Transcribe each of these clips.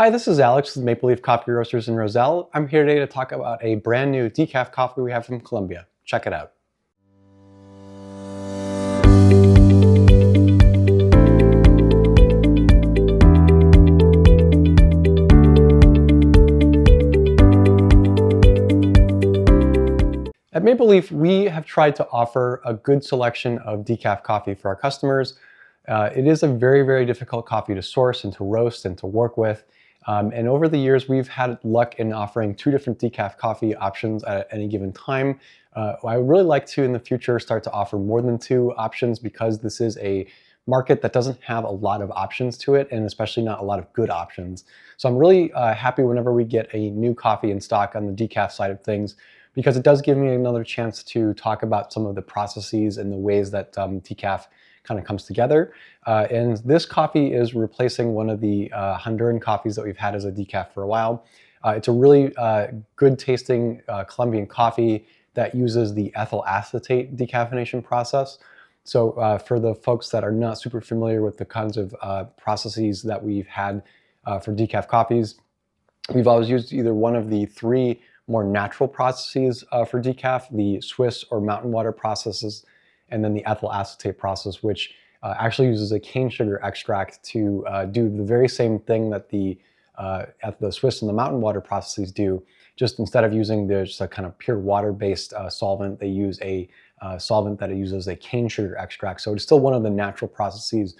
Hi, this is Alex with Maple Leaf Coffee Roasters in Roselle. I'm here today to talk about a brand new decaf coffee we have from Colombia. Check it out. At Maple Leaf, we have tried to offer a good selection of decaf coffee for our customers. It is a very, very difficult coffee to source and to roast and to work with. And over the years, we've had luck in offering 2 different decaf coffee options at any given time. I would really like to, in the future, start to offer more than 2 options because this is a market that doesn't have a lot of options to it, and especially not a lot of good options. So I'm really happy whenever we get a new coffee in stock on the decaf side of things, because it does give me another chance to talk about some of the processes and the ways that decaf kind of comes together. And this coffee is replacing one of the Honduran coffees that we've had as a decaf for a while. It's a really good tasting Colombian coffee that uses the ethyl acetate decaffeination process. So for the folks that are not super familiar with the kinds of processes that we've had for decaf coffees, we've always used either one of the 3 more natural processes for decaf, the Swiss or mountain water processes, and then the ethyl acetate process, which actually uses a cane sugar extract to do the very same thing that the Swiss and the mountain water processes do. Just instead of using just a kind of pure water-based solvent, they use a solvent that uses a cane sugar extract. So it's still one of the natural processes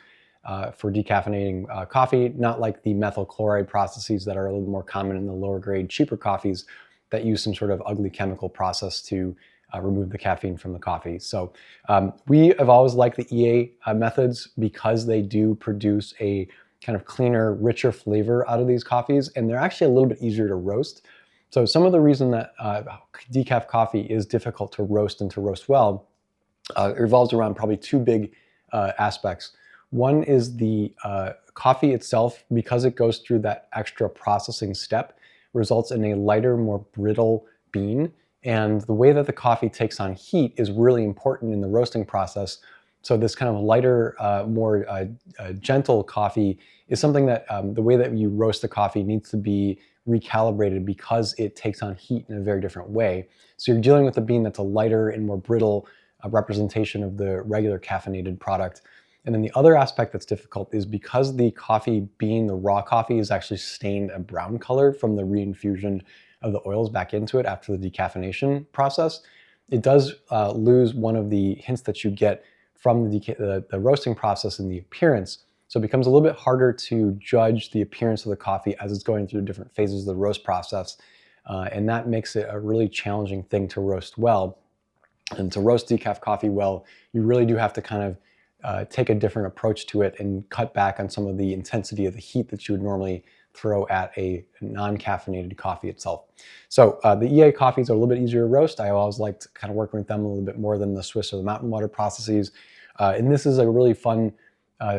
for decaffeinating coffee, not like the methyl chloride processes that are a little more common in the lower grade, cheaper coffees that use some sort of ugly chemical process to remove the caffeine from the coffee. So we have always liked the EA methods because they do produce a kind of cleaner, richer flavor out of these coffees, and they're actually a little bit easier to roast. So some of the reason that decaf coffee is difficult to roast and to roast well revolves around probably 2 big aspects. One is the coffee itself, because it goes through that extra processing step, results in a lighter, more brittle bean. And the way that the coffee takes on heat is really important in the roasting process. So this kind of lighter, more gentle coffee is something that the way that you roast the coffee needs to be recalibrated because it takes on heat in a very different way. So you're dealing with a bean that's a lighter and more brittle representation of the regular caffeinated product. And then the other aspect that's difficult is because the coffee bean, the raw coffee, is actually stained a brown color from the reinfusion of the oils back into it after the decaffeination process, it does lose one of the hints that you get from the roasting process in the appearance. So it becomes a little bit harder to judge the appearance of the coffee as it's going through different phases of the roast process. And that makes it a really challenging thing to roast well. And to roast decaf coffee well, you really do have to kind of take a different approach to it and cut back on some of the intensity of the heat that you would normally throw at a non-caffeinated coffee itself. So the EA coffees are a little bit easier to roast. I always liked kind of working with them a little bit more than the Swiss or the mountain water processes. And this is a really fun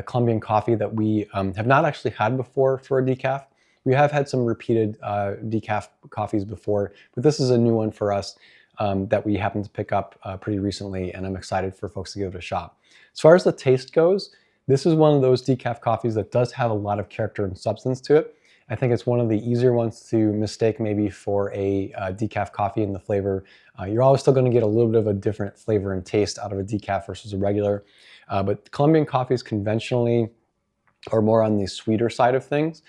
Colombian coffee that we have not actually had before for a decaf. We have had some repeated decaf coffees before, but this is a new one for us that we happened to pick up pretty recently, and I'm excited for folks to give it a shot. As far as the taste goes, this is one of those decaf coffees that does have a lot of character and substance to it. I think it's one of the easier ones to mistake maybe for a decaf coffee in the flavor. You're always still going to get a little bit of a different flavor and taste out of a decaf versus a regular. But Colombian coffees conventionally are more on the sweeter side of things.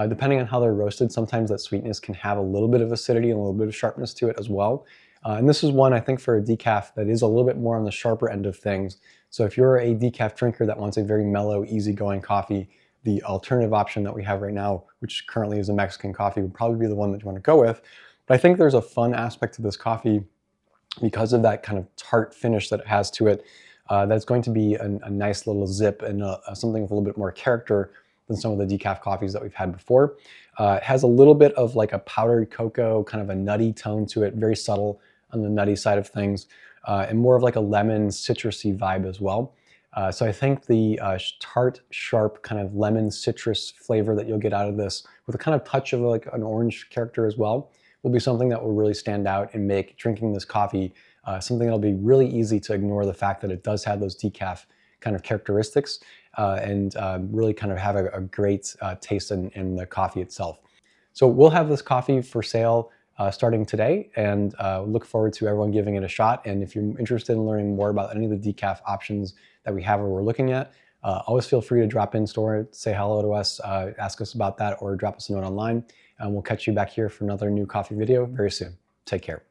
Depending on how they're roasted, sometimes that sweetness can have a little bit of acidity and a little bit of sharpness to it as well. And this is one, I think, for a decaf that is a little bit more on the sharper end of things. So if you're a decaf drinker that wants a very mellow, easygoing coffee, the alternative option that we have right now, which currently is a Mexican coffee, would probably be the one that you want to go with. But I think there's a fun aspect to this coffee because of that kind of tart finish that it has to it. That's going to be a nice little zip and something with a little bit more character than some of the decaf coffees that we've had before. It has a little bit of like a powdered cocoa, kind of a nutty tone to it, very subtle on the nutty side of things, and more of like a lemon citrusy vibe as well. So I think the tart, sharp kind of lemon citrus flavor that you'll get out of this with a kind of touch of like an orange character as well will be something that will really stand out and make drinking this coffee something that'll be really easy to ignore the fact that it does have those decaf kind of characteristics and really kind of have a great taste in the coffee itself. So we'll have this coffee for sale starting today, and look forward to everyone giving it a shot. And if you're interested in learning more about any of the decaf options that we have or we're looking at, always feel free to drop in store, say hello to us, ask us about that, or drop us a note online. And we'll catch you back here for another new coffee video very soon. Take care.